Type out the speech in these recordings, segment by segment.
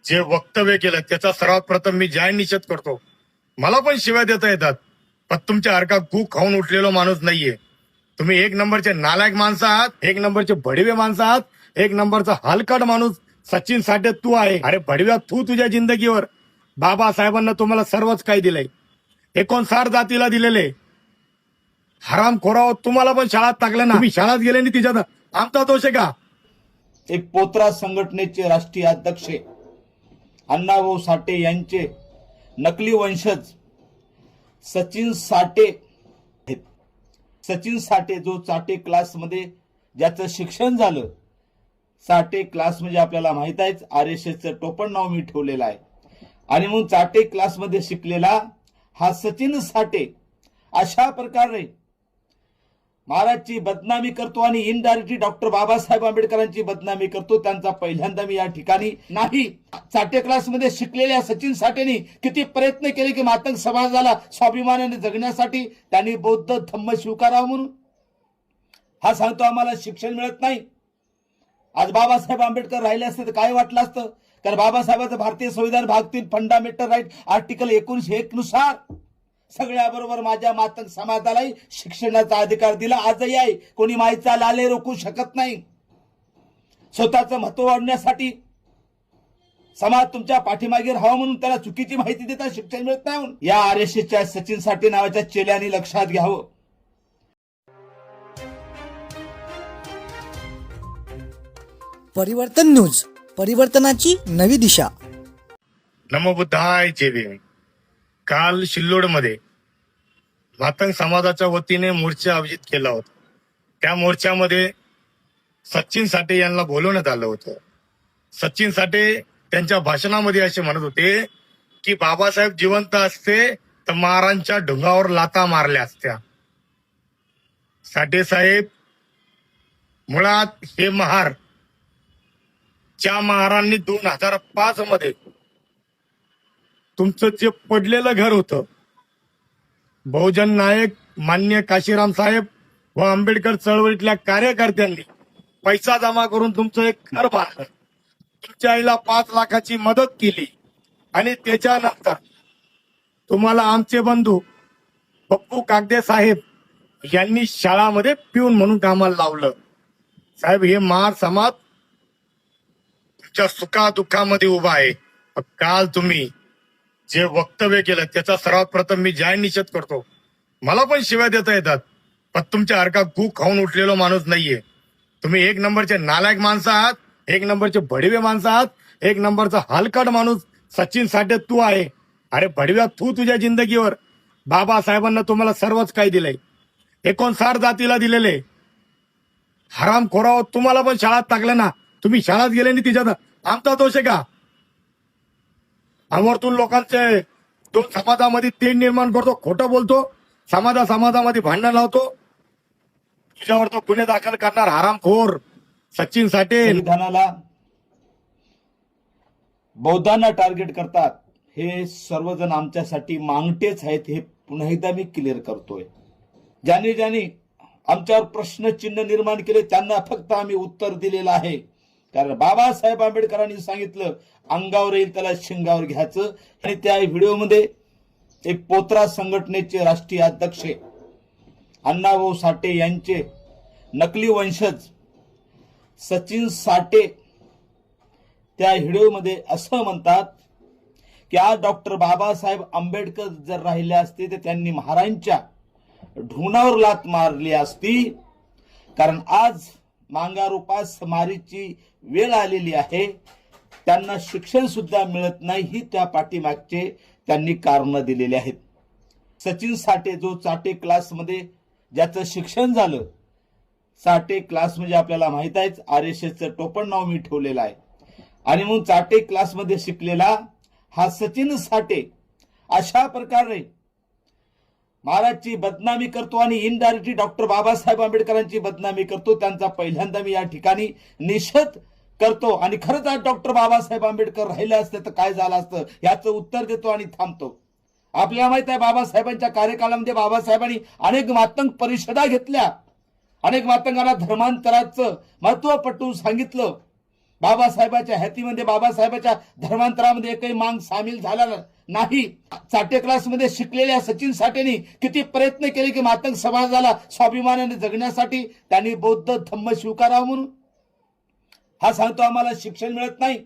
जे वक्तव्य केलं त्याचा सर्वात प्रथम मी जाहीर निषेध करतो. मला पण शिव्या देता येतात, पण तुमच्या सारखा गू खाऊन उठलेलो माणूस नाहीये. तुम्ही एक नंबरचे नालायक माणसं आहात, एक नंबरचे भडवे माणसं आहात, एक नंबरचा हलकट माणूस सचिन साठे तू आहे. अरे भडव्या, तू तुझ्या जिंदगीवर बाबासाहेबांना तुम्हाला सर्वच काही दिलंय. 59 जातीला दिलेले हराम खोराव तुम्हाला पण शाळात टाकलं ना. तुम्ही शाळात गेले नाही, तिच्यात आमचा दोष आहे का? एक पोत्रा संघटनेचे राष्ट्रीय अध्यक्ष अण्णाभाऊ साठे यांचे नकली वंशज सचिन साठे आहेत. सचिन साठे जो चाटे क्लासमध्ये ज्याचं शिक्षण झालं, साठे क्लास म्हणजे आपल्याला माहित आहेच, RSSचं टोपण नाव मी ठेवलेलं आहे. आणि मग चाटे क्लासमध्ये शिकलेला हा सचिन साठे अशा प्रकारे महाराजची बदनामी करतो आणि इनडायरेक्टली डॉक्टर बाबासाहेब आंबेडकरांची बदनामी करतो. त्यांचा पहिल्यांदा मी या ठिकाणी नाही, चाटे क्लासमध्ये शिकलेल्या सचिन साठेंनी किती प्रयत्न केले की मातंग समाजाला स्वाभिमानाने जगण्यासाठी त्यांनी बौद्ध धम्म स्वीकारावं म्हणून. हा सांगतो आम्हाला शिक्षण मिळत नाही. आज बाबासाहेब आंबेडकर राहिले असते तर काय वाटलं असतं? कारण बाबासाहेबांचं भारतीय संविधान भाग 3 फंडामेंटल राईट आर्टिकल 1901 नुसार सगळ्याबरोबर माझ्या मातंग समाजालाही शिक्षणाचा अधिकार दिला. आजही आहे. कोणी माईचा लाले रोखू शकत नाही. स्वतःचं महत्व वाढण्यासाठी समाज तुमच्या पाठीमागे राहावा म्हणून त्याला चुकीची माहिती देता शिक्षण मिळत नाही म्हणून. या RSSच्या सचिन साठे नावाच्या चेल्याने लक्षात घ्यावं. परिवर्तन न्यूज, परिवर्तनाची नवी दिशा. नमो बुद्धाय जय भीम. काल सिल्लोडमध्ये मातंग समाजाच्या वतीने मोर्चा आयोजित केला होता. त्या मोर्चामध्ये सचिन साठे यांना बोलवण्यात आलं होतं. सचिन साठे त्यांच्या भाषणामध्ये असे म्हणत होते की बाबासाहेब जिवंत असते तर महारांच्या ढुंगावर लाथा मारल्या असत्या. साठे साहेब, मुळात हे महार ज्या महारांनी 2005 मध्ये तुमचं जे पडलेलं घर होतं, बहुजन नायक मान्य काशीराम साहेब व आंबेडकर चळवळीतल्या कार्यकर्त्यांनी पैसा जमा करून तुमचं एक घर बांधलं. तुमच्या आईला 5 लाखाची मदत केली आणि त्याच्यानंतर तुम्हाला आमचे बंधू पप्पू कागदे साहेब यांनी शाळामध्ये पिऊन म्हणून कामाला लावलं. साहेब, हे महार समाज तुमच्या सुखा दुःखामध्ये उभा आहे. काल तुम्ही जे वक्तव्य केलं त्याचा सर्वात प्रथम मी जाहीर निषेध करतो. मला पण शिव्या देता येतात, पण तुमच्या सारखा गू खाऊन उठलेलो माणूस नाहीये. तुम्ही एक नंबरचे नालायक माणसं आहात, एक नंबरचे भडवे माणसं आहात, एक नंबरचा हलकट माणूस सचिन साठे तू आहे. अरे भडव्या, तू तुझ्या जिंदगीवर बाबासाहेबांना तुम्हाला सर्वच काही दिलंय. 59 जातीला दिलेले हराम खोराव तुम्हाला पण शाळात टाकलं ना. तुम्ही शाळात गेले नाही, तिच्यात आमचा दोष आहे का? आमवरतून लोकांचे 2 समाजामध्ये तेढ निर्माण करतो, खोटं बोलतो, समाजामध्ये भांडण लावतो. तुझ्यावर तो गुन्हे दाखल करणार हरामखोर सचिन साठे. संविधानाला बौद्धांना टार्गेट करतात. हे सर्वजण आमच्यासाठी मांगटेच आहेत, हे पुन्हा एकदा मी क्लिअर करतोय. ज्यांनी आमच्यावर प्रश्नचिन्ह निर्माण केले त्यांना फक्त आम्ही उत्तर दिलेलं आहे. कारण बाबासाहेब आंबेडकरांनी सांगितलं, अंगावर येईल त्याला शिंगावर घ्यायचं. आणि त्या व्हिडिओमध्ये एक पोत्रा संघटनेचे राष्ट्रीय अध्यक्ष अण्णाभाऊ साठे यांचे नकली वंशज सचिन साठे त्या व्हिडिओमध्ये असं म्हणतात की आज डॉक्टर बाबासाहेब आंबेडकर जर राहिले असते तर त्यांनी महाराजांच्या ढुंगावर लाथ मारली असती. कारण आज मांगारूपा समारीची वेळ आलेली आहे. त्यांना शिक्षण सुद्धा मिळत नाही, ही त्या पाठीमागचे त्यांनी कारण दिलेली आहेत. सचिन साठे जो चाटे क्लासमध्ये ज्याचं शिक्षण झालं, साठे क्लास म्हणजे आपल्याला माहित आहेच, RSSचं टोपण नाव मी ठेवलेलं आहे. आणि मग चाटे क्लासमध्ये शिकलेला हा सचिन साठे अशा प्रकारे महाराजची बदनामी करतो आणि इनडायरेक्टली डॉक्टर बाबासाहेब आंबेडकरांची बदनामी करतो. त्यांचा पहिल्यांदा मी या ठिकाणी निषेध करतो. आणि खरंच आज डॉक्टर बाबासाहेब आंबेडकर राहिले असते तर काय झालं असतं याचं उत्तर देतो आणि थांबतो. आपल्याला माहित आहे, बाबासाहेबांच्या कार्यकाळामध्ये बाबासाहेबांनी अनेक मातंग परिषदा घेतल्या, अनेक मातंगांना धर्मांतराचं महत्व पटवून सांगितलं. बाबासाहेबाच्या हॅतीमध्ये, बाबासाहेबाच्या धर्मांतरामध्ये एकही मांग सामील झाला नाही. चाटे क्लासमध्ये शिकलेल्या सचिन साठेंनी किती प्रयत्न केले की मातंग समाजाला स्वाभिमानाने जगण्यासाठी त्यांनी बौद्ध धम्म स्वीकारावं म्हणून. हा सांगतो आम्हाला शिक्षण मिळत नाही.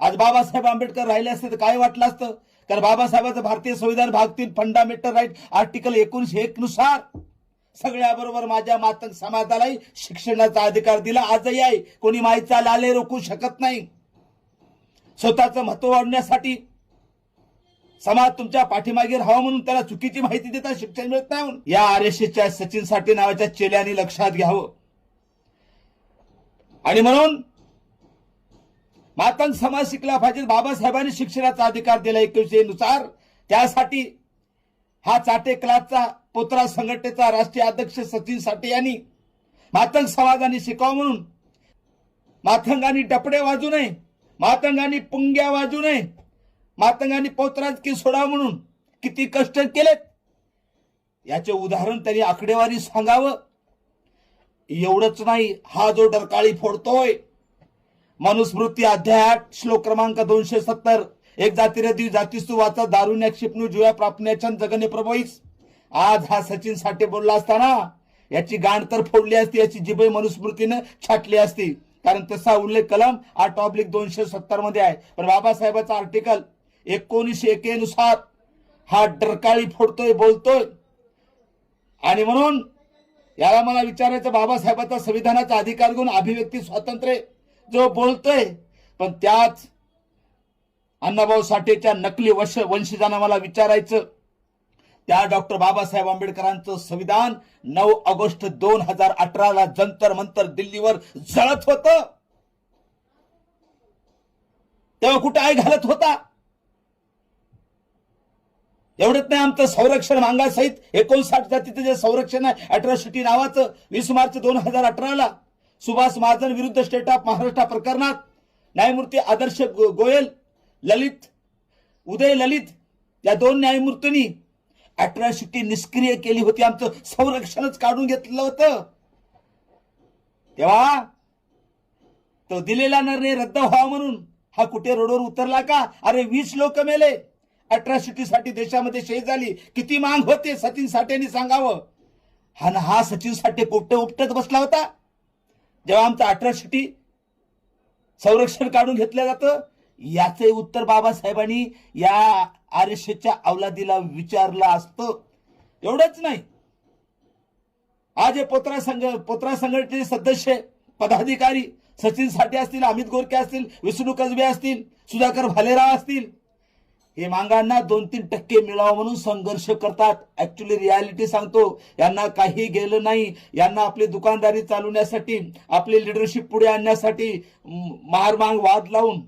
आज बाबासाहेब आंबेडकर राहिले असते तर काय वाटलं असतं? कारण बाबासाहेबांचं भारतीय संविधान भाग 3 फंडामेंटल राईट आर्टिकल 1901 नुसार सगळ्याबरोबर माझ्या मातंग समाजालाही शिक्षणाचा अधिकार दिला. आजही आहे. कोणी माईचा लाले रोखू शकत नाही. स्वतःचं महत्व वाढवण्यासाठी समाज तुमच्या पाठीमागे राहावा म्हणून त्याला चुकीची माहिती देता शिक्षण मिळत नाही म्हणून. या आरएसएसच्या सचिन साठे नावाच्या चेल्याने लक्षात घ्यावं. आणि म्हणून मातंग समाज शिकला पाहिजे. बाबासाहेबांनी शिक्षणाचा अधिकार दिला 21 नुसार. त्यासाठी हा चाटे क्लासचा पोत्रा संघटनेचा राष्ट्रीय अध्यक्ष सचिन साठे यांनी मातंग समाजाने शिकावं म्हणून मातंगांनी डपडे वाजू नये, मातंगांनी पुंग्या वाजू नये, मातंगांनी पोत्राच की सोडावं म्हणून किती कष्ट केलेत याचे उदाहरण त्यांनी आकडेवारी सांगावं. एवढंच नाही, हा जो डरकाळी फोडतोय मनुस्मृती अध्याय 8 श्लोक क्रमांक 270 एक जातीरे द्वि जातीस्तु वाचा दारुण्या क्षिपणू जुया प्रापण्याच्या जगणे प्रभोईस. आज हा सचिन साठे बोलला असताना याची गांड तर फोडली असती, याची जिभे मनुस्मृतीनं छाटली असती. कारण तसा उल्लेख कलम 8/270 मध्ये आहे. पण बाबासाहेबाचा आर्टिकल 1901 नुसार हा डरकाळी फोडतोय, बोलतोय. आणि म्हणून याला मला विचारायचं, बाबासाहेबांचा संविधानाचा अधिकार घेऊन अभिव्यक्ती स्वातंत्र्य जो बोलतोय, पण त्याच अण्णाभाऊ साठेच्या नकली वंशजांना मला विचारायचं, त्या डॉक्टर बाबासाहेब आंबेडकरांचं संविधान 9 ऑगस्ट 2018 जंतर मंतर दिल्लीवर जळत होतं, तेव्हा कुठे आय घालत होता? एवढंच नाही, आमचं संरक्षण मागासहित 59 जातीचं जे संरक्षण आहे अॅट्रॉसिटी नावाचं 20 मार्च 2018 सुभाष महाजन विरुद्ध स्टेट ऑफ महाराष्ट्र प्रकरणात न्यायमूर्ती आदर्श गोयल, उदय ललित या 2 न्यायमूर्तींनी अॅट्रॉसिटी निष्क्रिय केली होती. आमचं संरक्षणच काढून घेतलं होतं. तेव्हा तो दिलेला निर्णय रद्द व्हावा म्हणून हा कुठे रोडवर उतरला का? अरे 20 लोक मेले अॅट्रॉसिटीसाठी, देशामध्ये शहीद झाली. किती मांग होते सचिन साठेंनी सांगावं. हा सचिन साठे कुठे उपटत बसला होता जेव्हा आमचं अॅट्रॉसिटी संरक्षण काढून घेतलं जातं? याचे उत्तर बाबासाहेबांनी या आरएसएसच्या अवलादीला विचारलं असतं. एवढंच नाही, आज हे पोत्रा संघटनेचे सदस्य पदाधिकारी सचिन साठे असतील, अमित गोरखे असतील, विष्णू कसबे असतील, सुधाकर भालेराव असतील, हे मांगांना 2-3% मिळावं म्हणून संघर्ष करतात. ऍक्च्युअली रियालिटी सांगतो, यांना काही गेलं नाही. यांना आपली दुकानदारी चालवण्यासाठी, आपली लिडरशिप पुढे आणण्यासाठी मारमांग वाद लावून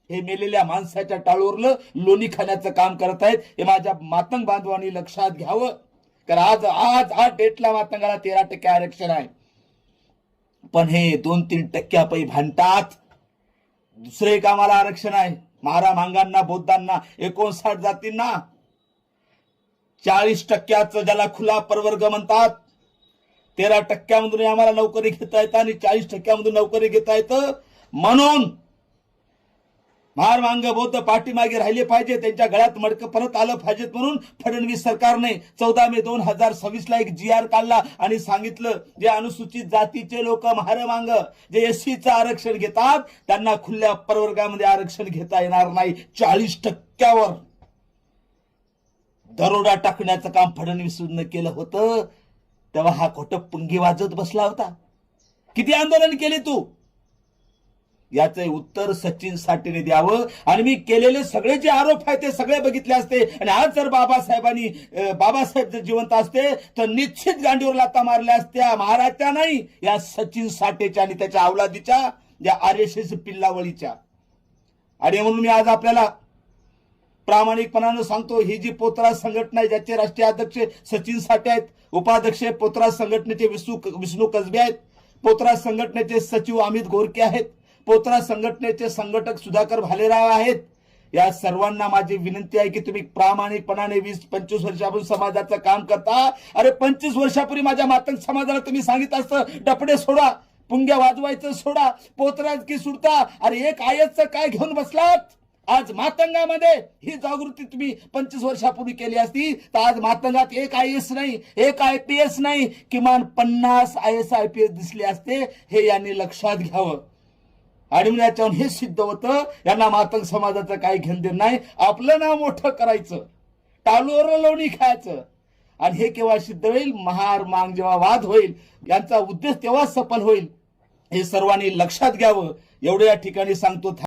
हे मेलेल्या माणसाच्या टाळूवरलं लोणी खाण्याचं काम करत आहेत. हे माझ्या मातंग बांधवांनी लक्षात घ्यावं. कारण आज डेटला मातंगाला 13% आरक्षण आहे, पण हे 2-3% भांडतात. दुसरे एक आम्हाला आरक्षण आहे, महारा मांगांना, बौद्धांना, 59 जातींना 40% ज्याला खुला प्रवर्ग म्हणतात. 13% आम्हाला नोकरी घेता येतं आणि 40% नोकरी घेता येतं. म्हणून महार मांग बौद्ध पाठीमागे राहिले पाहिजे, त्यांच्या गळ्यात मडकं परत आलं पाहिजेत. म्हणून फडणवीस सरकारने 14 मे 2026 एक GR काढला आणि सांगितलं, जे अनुसूचित जातीचे लोक महार मांग जे SCचं आरक्षण घेतात त्यांना खुल्या प्रवर्गामध्ये आरक्षण घेता येणार नाही. 40%वर दरोडा टाकण्याचं काम फडणवीसनं केलं होतं. तेव्हा हा खोटं पुंगी वाजत बसला होता. किती आंदोलन केले तू? याचे उत्तर सचिन साठेने द्यावं. आणि मी केलेले सगळे जे आरोप आहेत ते सगळे बघितले असते. आणि आज जर बाबासाहेब जर जिवंत असते तर निश्चित गांडीवर लाथा मारल्या असत्या, महाराजच्या नाही, या सचिन साठेच्या आणि त्याच्या अवलादीच्या, या RSS पिल्लावळीच्या. आणि म्हणून मी आज आपल्याला प्रामाणिकपणानं सांगतो, ही जी पोत्रा संघटना आहे ज्याचे राष्ट्रीय अध्यक्ष सचिन साठे आहेत, उपाध्यक्ष पोत्रा संघटनेचे विष्णू कसबे आहेत, पोत्रा संघटनेचे सचिव अमित गोरखे आहेत, पोत्रा संघटनेचे संघटक सुधाकर भालेराव आहेत. या सर्वांना माझी विनंती आहे की तुम्ही प्रामाणिकपणाने 20-25 वर्षापासून समाजाचं काम करता. अरे 25 वर्षापूर्वी माझ्या मातंग समाजाला तुम्ही सांगितलं असतं डपडे सोडा, पुंग्या वाजवायचं सोडा, पोतराज की सुटता. अरे एक आयचं काय घेऊन बसलात? आज मातंगामध्ये ही जागृती तुम्ही 25 वर्षापूर्वी केली असती तर आज मातंगात एक IAS नाही, एक IPS नाही, किमान 50 IAS IPS दिसले असते. हे यांनी लक्षात घ्यावं. आणि मग याच्यावर हे सिद्ध होतं यांना मातंग समाजाचं काही घेणदेण नाही. आपलं नाव मोठं करायचं, टालूवर लोणी खायचं. आणि हे केव्हा सिद्ध होईल? महार मांग जेव्हा वाद होईल, यांचा उद्देश तेव्हा सफल होईल. हे सर्वांनी लक्षात घ्यावं. एवढं या ठिकाणी सांगतो.